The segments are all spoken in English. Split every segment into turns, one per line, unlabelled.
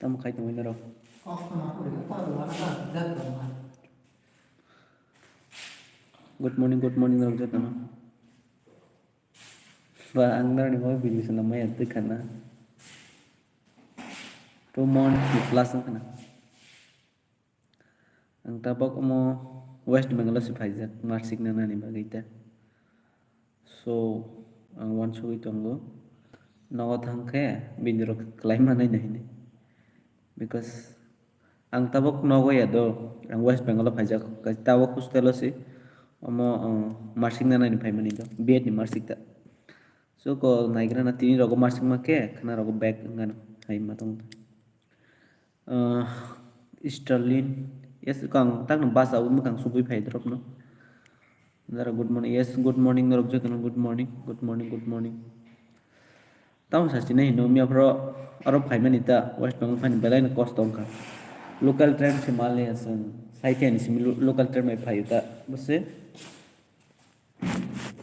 Tama kahit mo inaraw. Good morning na rojat na. Ba ang nar ni mo video sa namay at kana. Tumon di plus ang kana. Ang tabak mo West Bengal si Pfizer marsik na nani bagita. So ang one show ito ang nagot hangke biniro climate na ini. Because ang tabok nogo ya do ang West Bengal Pfizer kasi tabok hostelo si omo marsik na nani phaimani do bed ni marsik ta. So ko naigra na tini rogo marsik make khana rogo back ngano hai matong. Sterling yes kang tak bas au kang subui phai drop no dara good morning yes good morning rok je kana good morning taung sa chine no mi apro aro phai mani ta West Bengal phani belai na cost tong ka local train se mal ne asan sai ke ni simi local train mai phai ta bose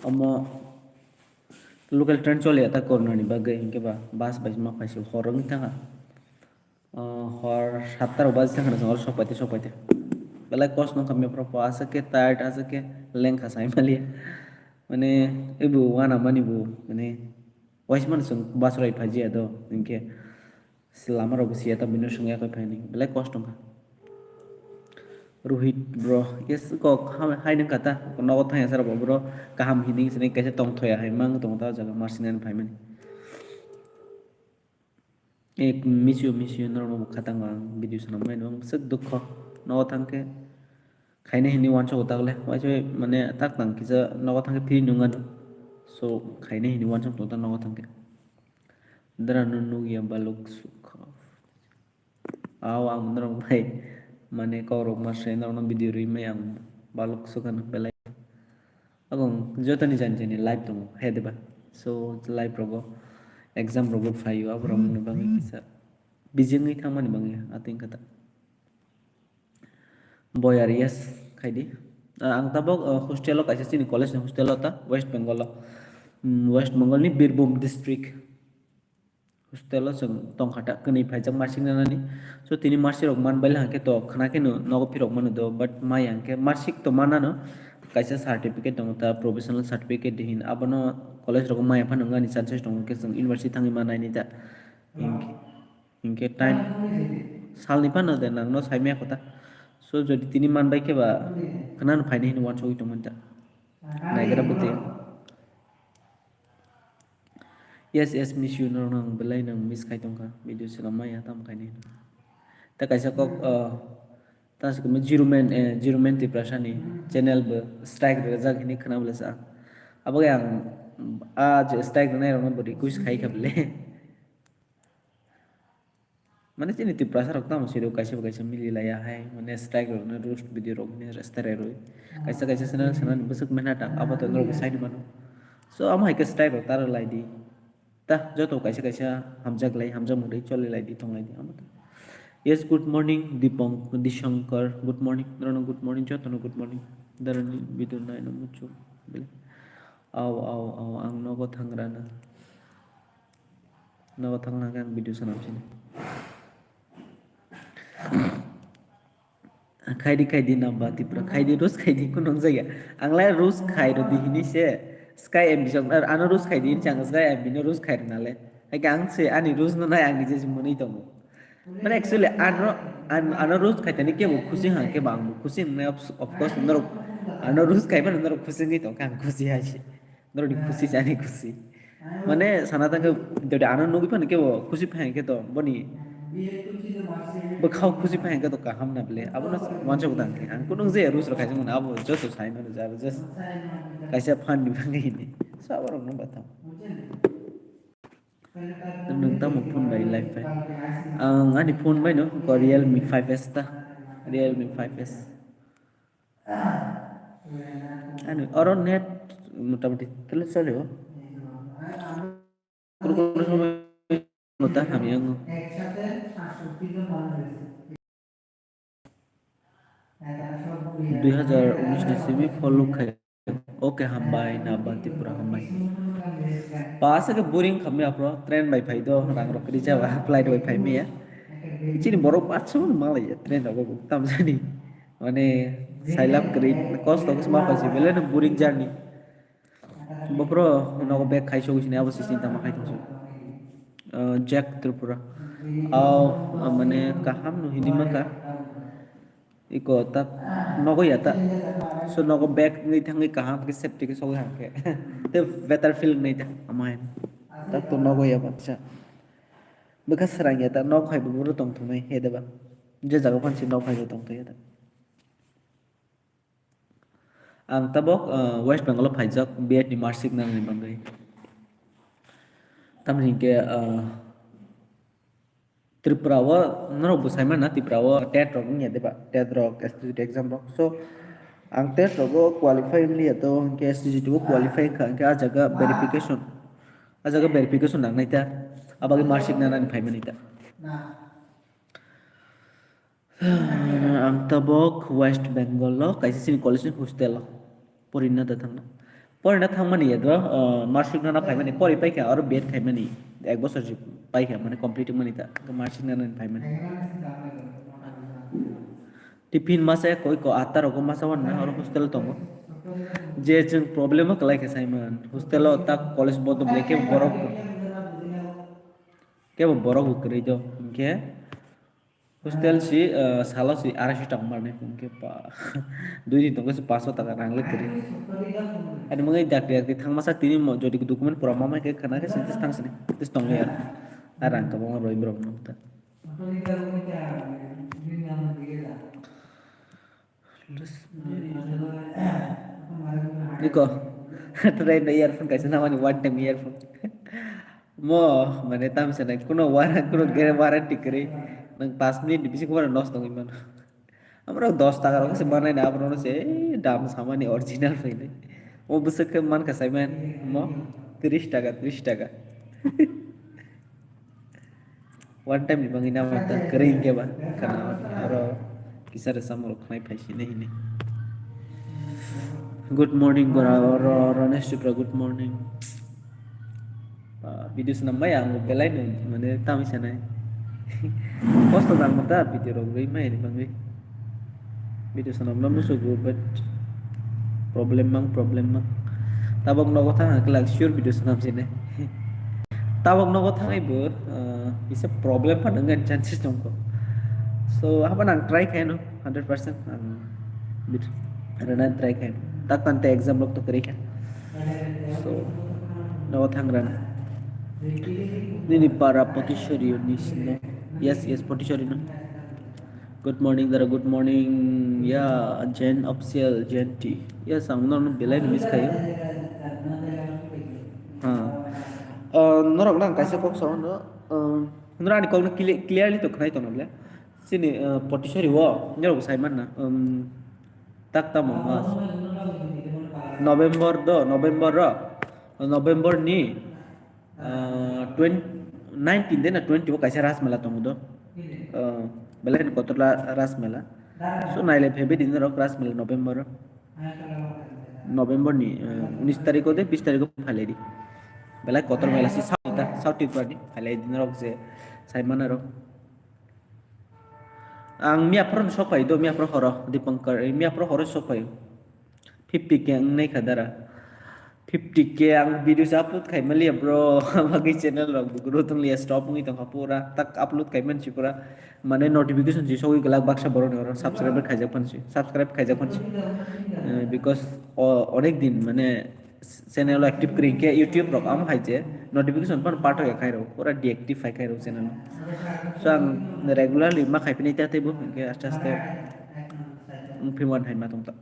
amo local train chole ta corner ni bagai inke ba bas bai ma phai se horong ta hor 7 বাজে থাকা না সপাইতে বেলা কষ্ট নং কামে prop আসকে tired আসকে লেংখা সাইমালি মানে এবু ওয়ানা মানিবু মানে wise মান song বাসরাই fuzzy আদ ইনকে সিলামার অবসিয়া তা বিনো সঙ্গে কই ফাইনি বেলা কষ্ট নং Rohit bro yes ko hai nang kata no ko thaya sar bro kaham hini sine kaise tong thoya hai mang tong ta jaga marsinan phaimani एक मिसियो नरमा खातांग भिडियो सनम नो सक दुख न थांके खाइने हिनि वानस होतागले वाइसे माने ताक तांग किजा न थांके फ्री नुंगान सो खाइने हिनि वानस होता न थांके दरानु नुगिया बालुक सुख आव आं नर भाई माने कौरव मासे नरनो भिडियो रिमे आं बालुक सुखन बेलाय अगं जतनि जानजेनि लाइव दं हेदेबा सो लाइव रगो exam robot fayu abram ne bangi kisa bijingi thamani bangi ating kata boyar yes khaidi ang tabok hostel lo kaisa sini college hostel ta west bengal ni birbhum district hostel lo jeng tongkhata kini phaijak marsing nani so tini marsi rok man bail hake to khana ke no nogo pirok manu do but mai hake marsik to manano kaisa certificate dong ta professional certificate dihin abono college rok mai aphan ngani chances dong ke jeng university thangi manai ni ta inke time sal ni pan de nang no saime kota so jodi tini man bai ke ba kanan phaini hin wan choi to man ta naigara bute yes miss you nang belai nang miss kai tong ka video selama ya tam kai ni ta kaisa kok tas ko zero man ti prasani channel be strike de jak ni khana bole sa abo yang आज strike nai rong bodi kuis khai khable माने चिनि ति प्रसार रखता हम सिरो कैसे मिली लाया है माने स्ट्राइक रो ने रोस्ट वीडियो रो ने रस्ते रो कैसे सना बसक मेहनत अब तो रो साइड मानो सो हम हाइक स्ट्राइक रो तार लाइदी ता जो तो कैसे हम जग लाई हम जग मुदे चले लाइदी थंग लाइदी हम तो यस गुड मॉर्निंग दीपंक दिशंकर गुड मॉर्निंग नरनो गुड मॉर्निंग जो तनो गुड मॉर्निंग दरनि वीडियो नाय न मुचो बेले आव आं नगो थांग्राना नगो थांना आं वीडियो सनामसिन खाइदी नम्बा तिप्रा खाइदी रोज खाइदी कुनों जाया आंलाय रोज खाइरो दिहिनि से स्काई एम बिजों आनो रोज खाइदी चांग स्काई एम बिनो रोज खाइरो नाले आइ आं से आनि रोज न नाय आंनि जे मोनै दङ माने एक्चुअली आनो रोज खाइतनि के खुशी हां के बांग खुशी ने ऑफ कोर्स नरो आनो रोज खाइबा नरो खुशी नि त कां खुशी हासि नरो दि खुशी जानि खुशी माने साना तंग दे आनो नुगि फन के खुशी फाय के तो बनि बखाव खुशी पाए तो कहम ना बले अब न मानस को दांके आं कुनों जे रुस रखाय जों अब जो तो साइन न जा जस कैसे फन नि भांगे नि साबर न बताओ नोंता मो फोन बाय लाइफ फाय आं आनि फोन बाय न को Realme 5s ता Realme 5s आनि अरो नेट मोटामोटी तले चले हो कुनो समय नता हामी आं 2019 ni simi follow khai oke hambai na banti pura hambai pas ke boring khamya pro train by phai do rang rok ri jawa flight by phai me ya Jadi borok patso malah ya tren aku tam jadi mana silap kering kos toko semua pasti bela nih boring journey bopro nago back kai show sini apa sih cinta makai tuh Jack Tripura mana kaham nu hindi maka iko tak nago ya tak so nago back nih thangi kaham ke safety ke soal hake te better feel nih tak amain tak tuh nago ya baca bekas serang ya tak nago kai buru tong tuh nih ya deh je jago kan si nago kai tong tuh ya tak ang tabok West Bengal phaijak BEd ni marksheet nang ni bangai tamrin ke Tripura wa naro busai mana Tripura wa TET rok ni deba TET rok STGT exam rok so ang TET rok go qualify li ato ke STGT go qualify ka ke a jaga verification nang naita abagi marksheet nang ni phai manita ang tabok West Bengal lo kaisi sin college hostel lo Porina datang lo Porina thang mani ya do marksheet nang phai mani pori pai ka aur BEd khai mani ek bosor ji pai ka mane complete mani ta marksheet nang phai mani tiffin मासे कोई को आता रहो मासा one ना और hostel तो मो जे चंग प्रॉब्लम कलाई के साइमन हॉस्टल तक कॉलेज बहुत ब्लेके बरफ के बरफ करे जो इनके hostel si salah si arah si tak marne mungkin pa dua di tunggu si paso tak orang lagi kiri ada mengenai dak dak thang masa tini mau jadi dokumen pura mama ke karena ke sintis thang sini tis tongge ya arang ka bang roi bro nota niko terakhir earphone kasih nama ni one time earphone mo mana tam sana kuno guarantee kiri nang 5 menit bisa kemana nos dong iman আমরা 10 টাকা রকম বানাই না আপনার সে দাম সামানি original ফাইলে ও বুঝে কে মান কাসাই মান ম 30 টাকা ওয়ান টাইম নিবাঙ্গি না মাতা করেই কে বা কানা আর কিসারে সামর খাই ফাইছি নেই নেই গুড মর্নিং গরা রনেশ চুপ্রা গুড মর্নিং ভিডিও সুনাম্বাই আং বেলাই নো মানে তামি সানাই কষ্ট দাম মতা ভিডিও রগই মাই নিবাঙ্গি video sanam lamu sugu but problem mang tabok nogo thang kelag sure video sanam sini tabok nogo thang ibu bisa problem pa dengan chances dongko so apa nang try kayak no 100% nang bit ada nang try kayak tak tante exam log to keri kan so nogo thang ran ini para potishori unis no yes potishori no Good morning, Dara. Good morning. Yeah, Jen official Jen T. Yeah, sang non belai nulis kayu. Norok lang kaisa kok sound no. Nora ni kau clearly to khnai to nable. Sini potishari wo norok Simon na. Tak tamo mas. November ni 19 dena 20 wo kaisa ras mala to mudo. Belain kotorla ras mela so naile phebe din rok ras mela november ni 19 तारिख को दे 20 तारिख को फाले दी बेला कोतर मेला si south party फाले दिन रok जे Simon रok ang miapron sopai do miapro horo dipankar miapro horo sopai 50 ke ang nei khadara 50k ang video sa upload kay mali bro magi channel rok guru tung liya stop ngi tong pura tak upload kay man si pura mane notification si sogi galak baksa boro ne oro subscriber khaijak pansi subscribe khaijak pansi because onek din mane channel active kri ke youtube rok am khaije notification pan part hoye khai ro pura deactive khai ro channel so ang regularly ma khai pini tate bu ke aste aste phiman hai ma tong ta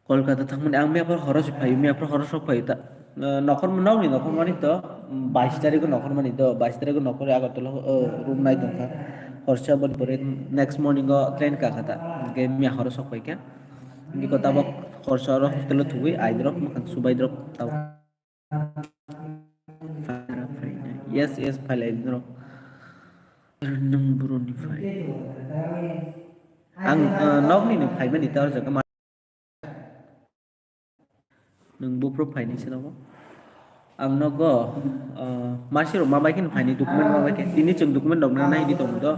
Kolkata থাকবেন আমি আপনার খরচ পাই আমি আপনার খরচ পাই তা নখর নাও নি নখর মানি তো 22 তারিখ নখর মানি তো 22 তারিখ নখরে আগরতলা রুম নাই দরকার খরচা বল পরে নেক্সট মর্নিং ট্রেন কা খাতা গে মি খরচ পাই কে নি কথা বক খরচা র হোস্টেল থুই আইদ্রক মখান সুবাই দ্রক তাও yes ফাইল আইদ্র নম্বর নি ফাইল আং নগনি নি ফাইল মানি তার জায়গা nung bu pro fai ni sila mo ang nogo masih rumah baik ini fine dokumen rumah baik ini ceng dokumen dong nana ini tong do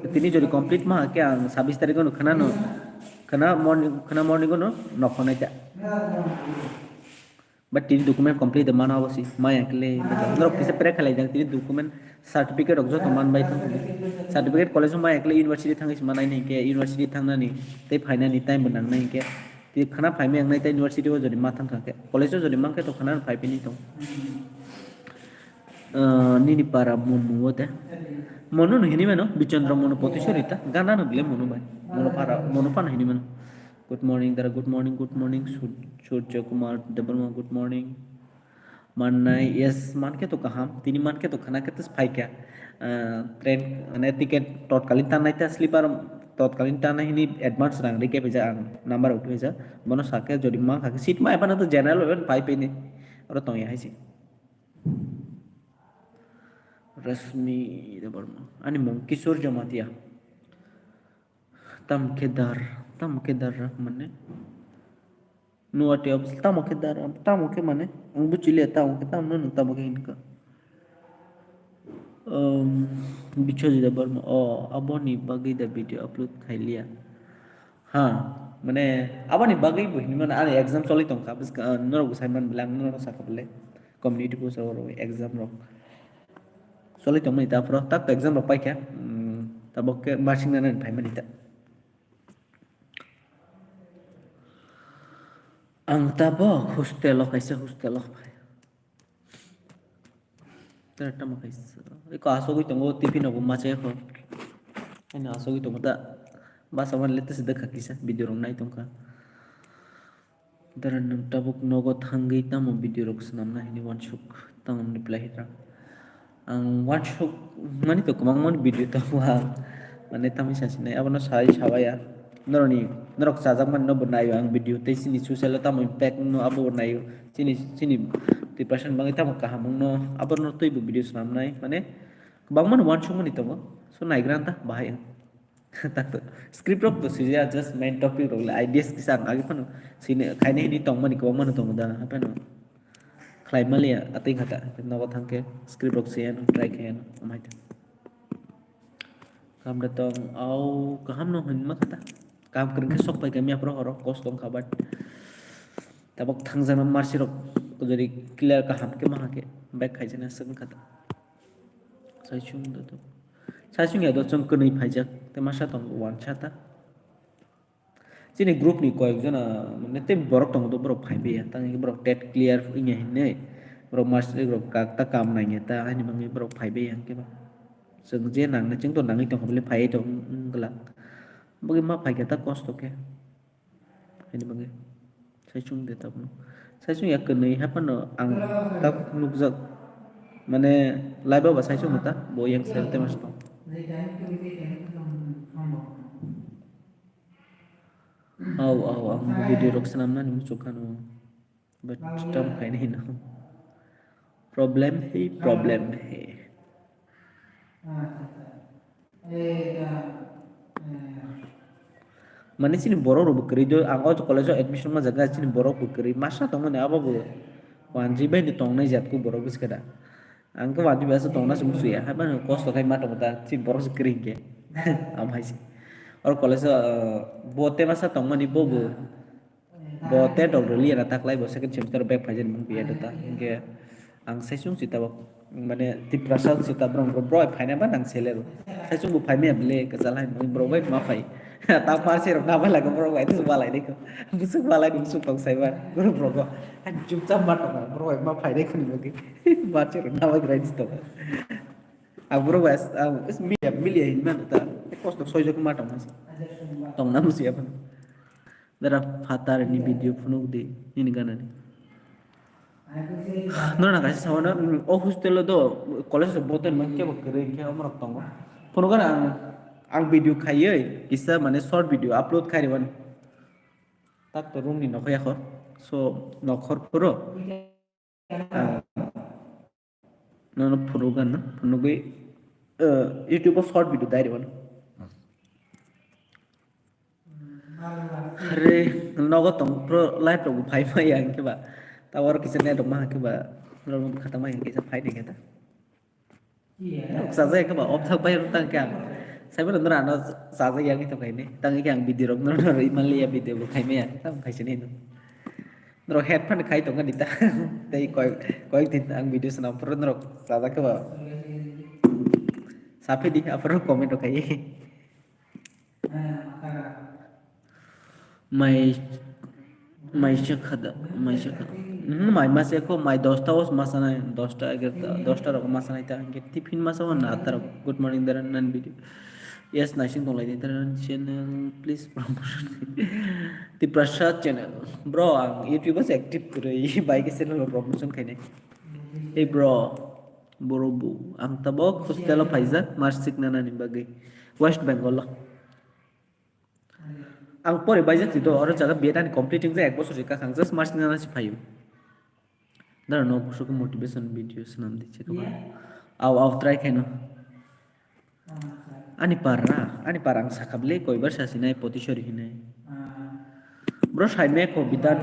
ini jadi complete mah ke ang 26 tarik no kena morning no nokon aja but ini dokumen complete mana apa sih maya kele betul bisa pernah kali jang ini dokumen certificate okjo teman baik kan certificate college maya kele university thangis mana ini ke university thangna nih tapi fine nih time benang nih ke di kena fine yang nih university itu jadi matang kan ke college itu jadi mangke tuh kena fine ini tuh nini para monu teh monu no hini meno bicandra monu potisorita gana no bile monu bai monu para monu pan hini meno good morning dara good morning surya kumar double good morning manai yes man ke to kaham tini man ke to khana ke tes phai kya train ane ticket totkalin tan naita sleeper totkalin tan hini advance rang rike beja number out beja bono sake jodi ma khake seat ma apana to general even pai pe ni oro tong ya haisi Rasmi Barma ani mong Kishore Jamatia tam kedar mane nuati ab tam ke mane ang buchile tam no tam ke inka bicho da Barma oh aboni bagi da video upload khailia ha mane abani bagi bu ni mane ani exam soli tong ka bas nor Simon Blanc nor sakable community ko so exam ro soli tong ni ta pro tak exam ro pai kya tabok ke marching na phai mani ta ang tabok hostel kaisa hostel bhai terta ma kaisa ko aso gi tongo tiffin obo mache ko ena aso gi tongo ta bas awan lete sida khakisa video rong nai tongka daran nang tabok nogo thangi tamo video rok snam na hini wan shuk tam reply hitra ang wan shuk mani to kumang mon video ta wa mane tami sasinai abono sai sawaya norok sajak man no benayo ang video te sini social ta mo impact no abo benayo sini 3% bangi ta mo kahamung no abo no toi bu video sam nai mane bang man one shot mani to so nai granta bahaya tak to script rok to sija just main topic rok ideas kisang agi pan sini khaine ni tong mani ko man tong da apa no klai malia ating hata no thangke script rok sian try khen amai kam datang au kaham no hin makata काम करके sok pai kami apro horo kos tong kabat tabok thangjana marsirok ko jodi clear ka ham ke ma ke back khai jana sang khata sai chung ya do chung kunai phaijak te masa tong wan chata chini group ni koek jana mane te borok tong do borok phaibe ya tang borok tet clear inya hinne borok master borok ka ta kam nai nya ta ani mangi borok phaibe yang ke ba sung je nang na chung to nang tong hobले phai tong gala bagi ma phai ta cost to ke ini bagi sai chung de tab no sai chung ya kenai hapan no ang tab nukjak mane live ba sai chung ta bo yang sel te mas to au ang video rok sanam na nim chukan no but tam khai nahi na problem hai mane sini borok ro bukri jo ang o college admission ma jaga sini borok bukri masa tong ne aba bu wanji bai ni tong nai jat ku borok bis kada ang ko wanji basa tong na sum suya ha ban cost kai ma tong ta sini borok skri ke am hai si और college bote masa tong mani bo bu bote dog reli na tak lai bo second semester back phajen mung pia data ke ang sai chung sita bok mane ti prasal sita brong bro phaina ba nang selero sai chung bu phai me ble ka jalai mung bro bai ma phai ta pasi rok na ba la ko bro bai tu ba lai dei ko busuk ba lai busuk tong sai ba bro ko an chup chap ba tong bro bai ma phai dei kun bo ki ba che rok na ba grai to ang bro bas ang is milia hin man ta kos to sojo ko ma tong nam siapa dara fatar ni video phunuk de ni gana ni nona kasi sawana o hostel do college boten man ke bakre ke amrak tongo phunuk gana ang video khaiye kisa mane short video upload khai wan tak to room ni nokhya khor so nokhor puro nona phunuk gana phunuk youtube short video dai wan Re nogo tong pro live ro phai phai yang ke ba tawar kisane ro ma ke ba normal khatang mai ke sa phai ni kata sa jai ka ba op thak pai tang kyang sai ba ndra no sa jai yang to kai ne tang kyang video rok no no ri man le ya video khai me ya tam khai se ne no nro headphone khai to ngani ta tei koi tin ang video sana pro nro sa ja ka ba sa phe di apro comment to khai mai mai shakhada mai shakhada mai mase ko mai 10টা os masana 10টা 10টা rok masana ta ke tiffin masawa na tar good morning daran nan video yes nashin tong lai daran channel please promotion the prasad channel bro ang youtube se active kore bai ke channel promotion khaine hey bro borobu ang tabok hostelo phaija marsik nana ni bagai west bengal ang pore baijak ti do aro jaga beta ni completing ja 1 বছর ka khang just march nana si phayu dar no kuso ko motivation videos nam diche ko aw try khaino ani parang sakable koibar sasinai potishori hinai bro saime ko bidan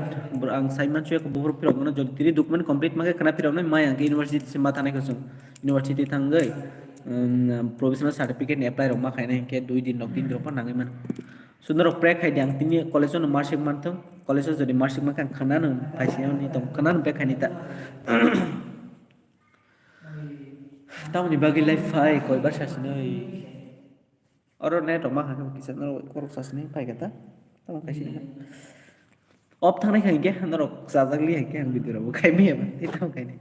ang saiman chue ko bor piro gono jodi tiri document complete mage kana piro nai mai ang university se matha nai ko university thangai provisional certificate ni apply ro ma khaina ke 2 din nok 3 din pa nangai man sundur pre khai diang tini college no marshik manthong college jodi marshik ma kan khana no paisi ni tom khana no pe khai ni ta taw ni bagi life fai koi bar sasinai oro net ma ha kam kisan no korok sasinai pai kata taw kaisi ni op thang nai khai ke no sajagli hai ke ang video ro khai me ba ti taw khai ni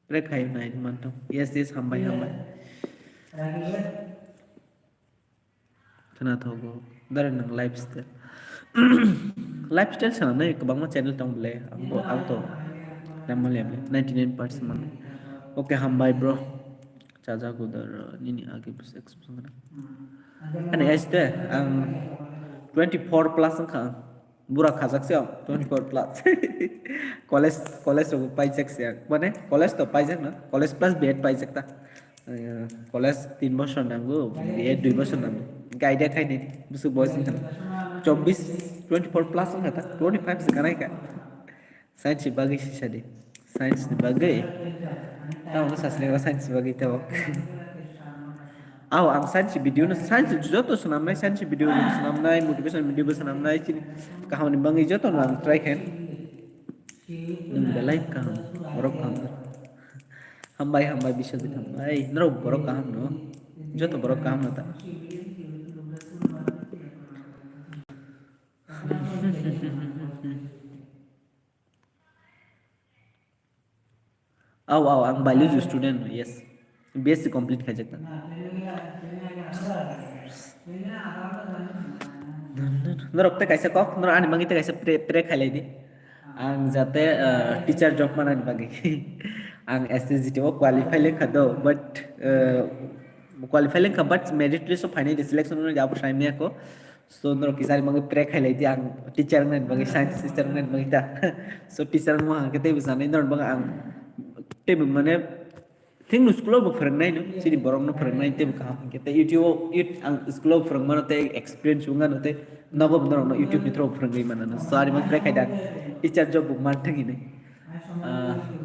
pre khai nai manthong yes hambai kana thogo daran nang lifestyle sana nai kabang ma channel tong ble ang to namal ya 99% man okay hambai bro chaja ko dar nini age bus expression ana este ang 24 plus ka bura khajak se 24 plus college ro paijak se mane college to paijak na college plus bed paijak ta college 3 বছর নাঙ্গো BA 2 বছর নাঙ্গো গাইডা খাইনি বুসু বয়স নিতাম 24 plus ngata 25 sekarang ka science bagi sisa de science bagai tahu nggak sasne science bagi tahu aw ang science video na science joto sunamnai science video sunamnai motivation video sunamnai chini kahani bangi joto nang try khen nung live kaham orok kaham hambai bisa bit hambai nro borok kaham no joto borok kaham nata aw ang biology student yes BSc complete khai jakta nro te kaisa kok nro ani mangi te kaisa pre khai lai di ang jate teacher job manan bagi ang SSGT wo qualify le khado but qualify le but merit list of final selection no jabu saimya ko so nro kisari mangi pre khai lai di ang teacher nan bagi science teacher nan bagi ta so teacher mo ang kete bisana nro bang ang te mane thing no school of pharangnai no sini borom no pharangnai te ka kete youtube it ang school of pharangma te experience unga no te nagob no youtube ni thro pharangai manana sari mang pre khai da teacher job man thangi ne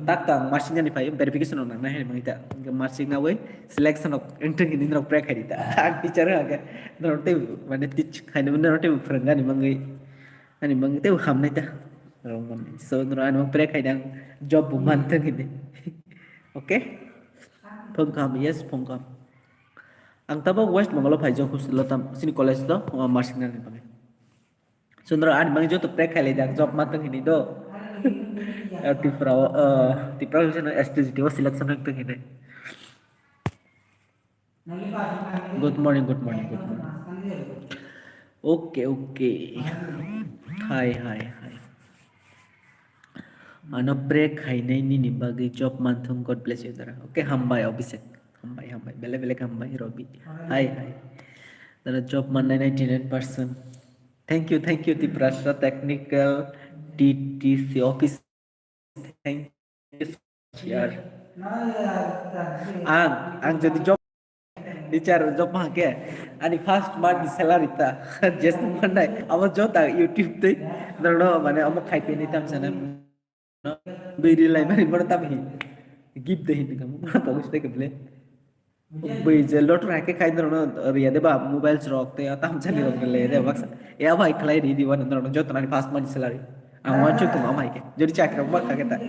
tak tang marching ni pai verification on na he mangita marching na way selection of entering in no pre khai da teacher ga no te mane teach khai no te pharanga ni mangai ani mang te ham nai ta romon so no an mang pre khai dang job man thangi ne okay phongkam yes phongkam ang tabok west bengal phai jo hostel tam sini college do marching na ni pangai sundra an mang jo to pre khai le dang job man thangi ni do ti provisional STGT was selection ng tangine good morning okay hi ano break hai nai ni bagi job manthung god bless you dara okay hambai obisek hambai bele hambai robi hi dara job man 99% thank you the prasha technical TTC office thank you yaar ang jadi job teacher job ma ke ani first month salary ta just mandai amar jota youtube te daro mane amar khai pe ni tam sana Beri lai mari mana tapi give the hint kamu mana bagus deh kebeli beri jelot rakyat kain terus ria deh bah mobile rock teh atau macam ni rock le deh baksa ya bah iklai di mana terus jauh tanah fast money salary awan cuy tuh mama ike jadi cakap rumah kaget tak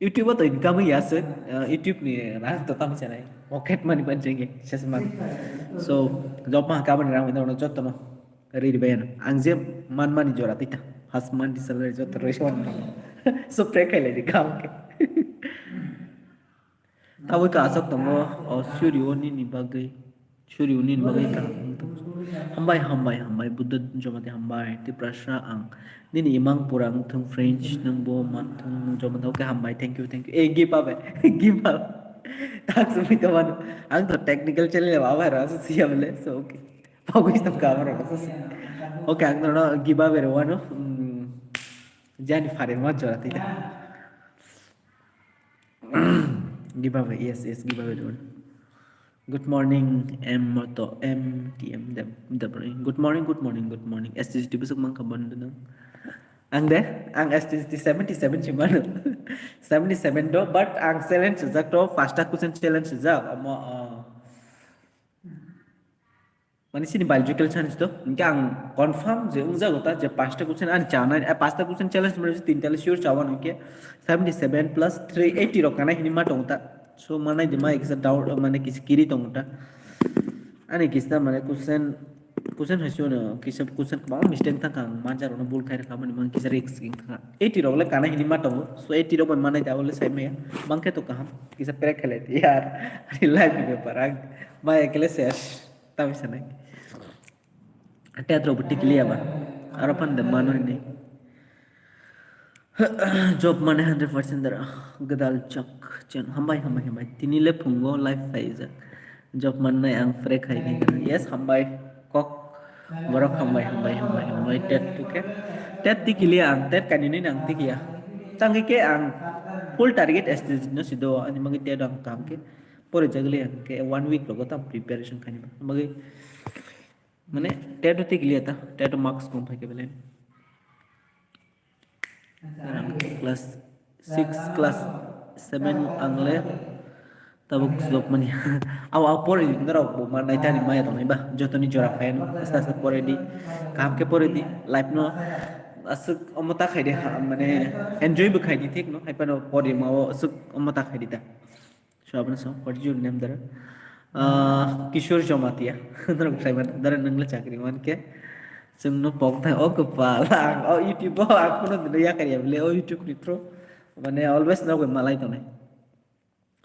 YouTube tuh income ya sih YouTube nih nah tuh tamu channel pocket money banjengnya sesama so job mah kapan orang itu orang jauh tuh ri di bayan angzem man jorat itu fast money salary jauh terus so prekai lagi kamu ke tahu ke asok tunggu oh syurioni nih bagai syurioni nih bagai kan hambai buddha jomati hambai ti prasha ang nini imang purang tung French nang bo man tung jomati oke hambai thank you give up give up tak sumi teman ang to technical channel ya bawa rasa siapa le so oke bagus tam kamera rasa oke ang to give up wano jangan farin mau jorat itu giveaway yes giveaway dulu good morning M moto M TM good morning STC besok mang kaban dulu ang STC 77 cuma 77 do but ang challenge sejak to fast question challenge sejak মানে sini biological science to इनका confirm जे उनजा होता जब पांचटा question आने चाहना है पांचटा question challenge में जो तीन चैलेंज श्योर चाहवा नहीं के 77 plus 380 रोकना ही नहीं मार टोंगता so mana दिमाग एक से डाउट माने किसी किरी टोंगता आने किसना माने क्वेश्चन है सो ना किसी क्वेश्चन का बहुत मिस्टेक था कांग मांझा रोना बोल खाए रखा माने मांग किसी रिक्स किंग था 80 रोकले काना ही नहीं मार टोंगो so 80 रोकन माने जाओले साइड में मांग के तो कहाँ किसी पैर खेले थे यार लाइफ में पराग मैं अकेले से tapi sana teatro butik liya ba arapan de mano ni job mane 100% dara gadal chak chen hambai tinile pungo life phase job manne ang free khai ni yes hambai kok borok hambai tet tuke tet tikiliya ang tet kanini nang tikiya tangi ke ang full target stage no sido ani magi tet ang kam ke pore jagli ang ke 1 week logo tam preparation khani magi मैंने टेटो तक लिया था टेटो marks कौन था के बेले class 6 class 7 अंगले तब जब मनी अब पोरे नरा मार नहीं था नहीं माया तो नहीं बा जो तो नहीं जोरा फैन ऐसा पोरे दी काम के पोरे दी लाइफ नो असुक अमता खाई दे मैंने एंजॉय भी खाई दी ठीक नो हाइपन पोरे माओ असुक अमता खाई दी था शो आपने so what is your name दर किशोर जमातिया नरक साइमन दर नंगले चाकरी मान के जोंनो पगथा ओ कपाला ओ यूट्यूब आखुनो दिया करिया बले ओ यूट्यूब नित्रो माने ऑलवेज ना कोई मलाई तो नहीं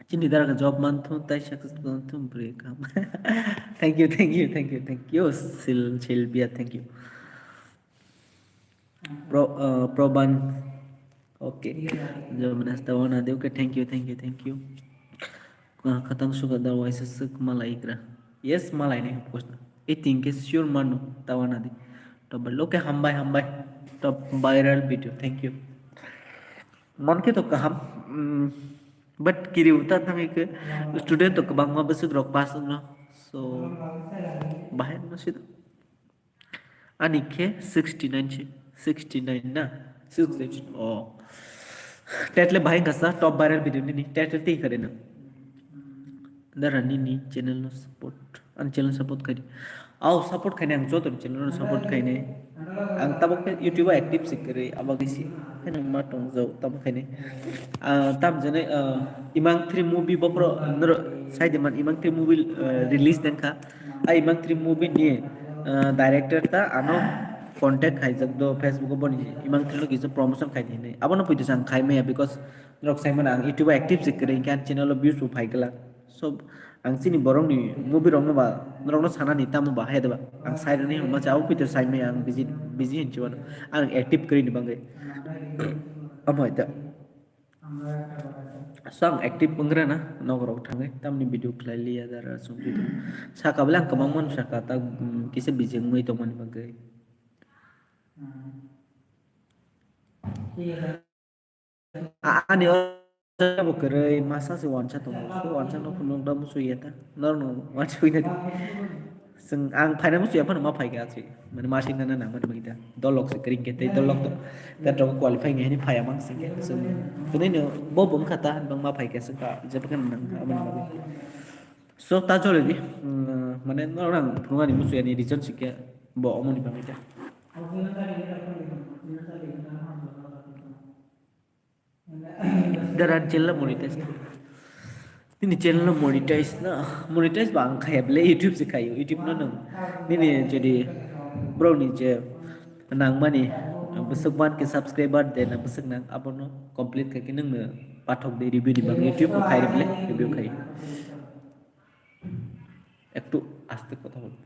चिन्नी दर का जॉब मान थो ताई सक्सेस तुम ब्रेक काम thank you Sylvia thank you प्रोबन ओके जो मनस्ता wana deu ke thank you katang suka otherwise sek malai ikra yes malai ne post I think is sure manu tawana di double okay hambai top viral video thank you मन के तो कहम but kiri uta thang ik student to kabang ma besuk rok pas no so bahai no sid anike 69 na 69 oh tetle bahai kasa top viral video ni tetle ti करे ना दरानी नी channel no support अन channel support करी आओ support खाने ang joto channel no support खाने ang tabok ke YouTube active sikre abagisi है ना matong जो तब खाने तब जने imang 3 movie bopro नरो side man imang 3 movie release den का imang 3 movie ni director ta ano contact khai jak do Facebook boni imang 3 lo kiso promotion khai ni abono puito sang khai me because rok simon ang YouTube active sikre kan channel lo views phai gala so ang sini borong ni movie rong ba rong no sana ni tamu ba he ba ang side ni ma chau piter side me ang busy hin chuan ang active kri ni bangai amoi ta sang active bangra na no rok thangai tam ni video klai liya dara sum video saka blang kamamon saka ta kise bijeng moi to mani bangai ani Saya kerai masa si wanca tu musuh wanca no punung dah musuh ya ta, nor no wanca ini जों आं final मुसुया phone मा फाइगा आसि माने मासिं ना ना माने बगिता दलक से करिं के ते दलक तो दैट रक क्वालिफाई ने फाया मां सिंगे जों कने बो बम खाता बं मा फाइगा से का जब कन नंग आमन बागे सो ता चले दी माने नरang फुंगानि मुसुया नि रिजन सिके बो अमनि बागिता darat channel monetize ini channel monetize bang kayak beli YouTube sih kayu YouTube nang ini jadi bro nih je nang mana besok ban ke subscriber dan besok nang apa no complete kayak nang patok di review di bang YouTube no kayak beli review kayak একটু আস্তে কথা বলবে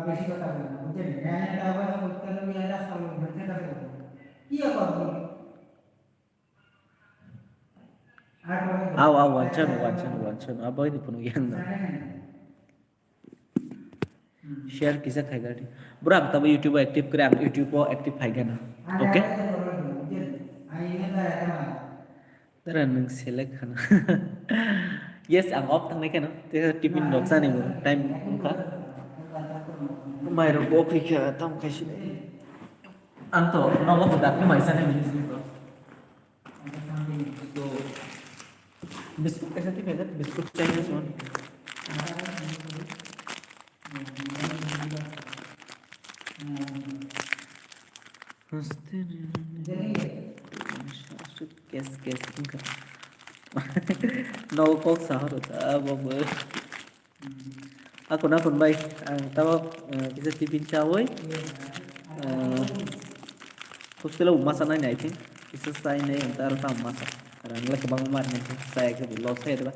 বেশি কথা বলবে বুঝছেন জ্ঞানের আওয়াজ করতে হবে এরা সব বুঝতে পারবে কি করবে aw wancan apa itu penuh yang share kisah kayak gini berang tapi YouTube aktif kerang YouTube aktif kayak gini oke terus neng select kan yes ang off tang kan terus tipin doksa nih bro time muka main robot kaya tam kasih anto nomor budak ni mai sana ni so biscuit कैसे थी पहले biscuit चाहिए सोन कैस कैस इनका नौ Kock सहर होता अब aku nakon bay ang tawag bisa tipin chawoy hostela umasa na I think isa sai na yung taro tam masa karang lek bang mar na sai ke loss hai ba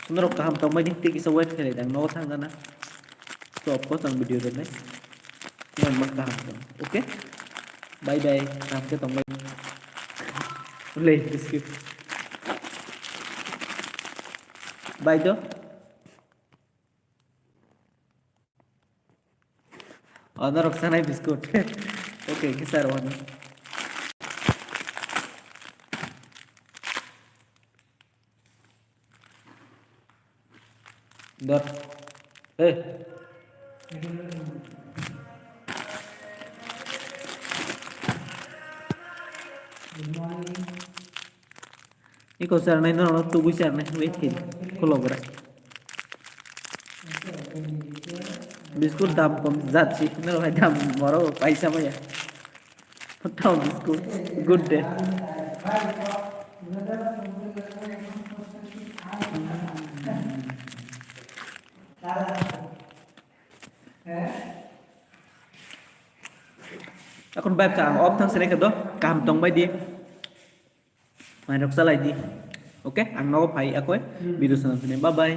sunro kaham tong mai dik isa wait khale dang no thang na so of course ang video den nai mag kaham tong okay bye bye kaham ke tong mai le skip bye do Ana Roxana biscuit. Okay, kisar one. Dot. Hey. Iko sar nai no tu bu sar nai wait hin. Kholo bra. Biscuit दाम कम जाती ना भाई दाम मरो पैसा में है पटाओ biscuit good day এখন ব্যবসা অফ থাকছে রেখে দাও কাম টং বাই দি মাইনক চালাই দি ওকে আং নগো ভাই একই ভিডিও সামনে বাই বাই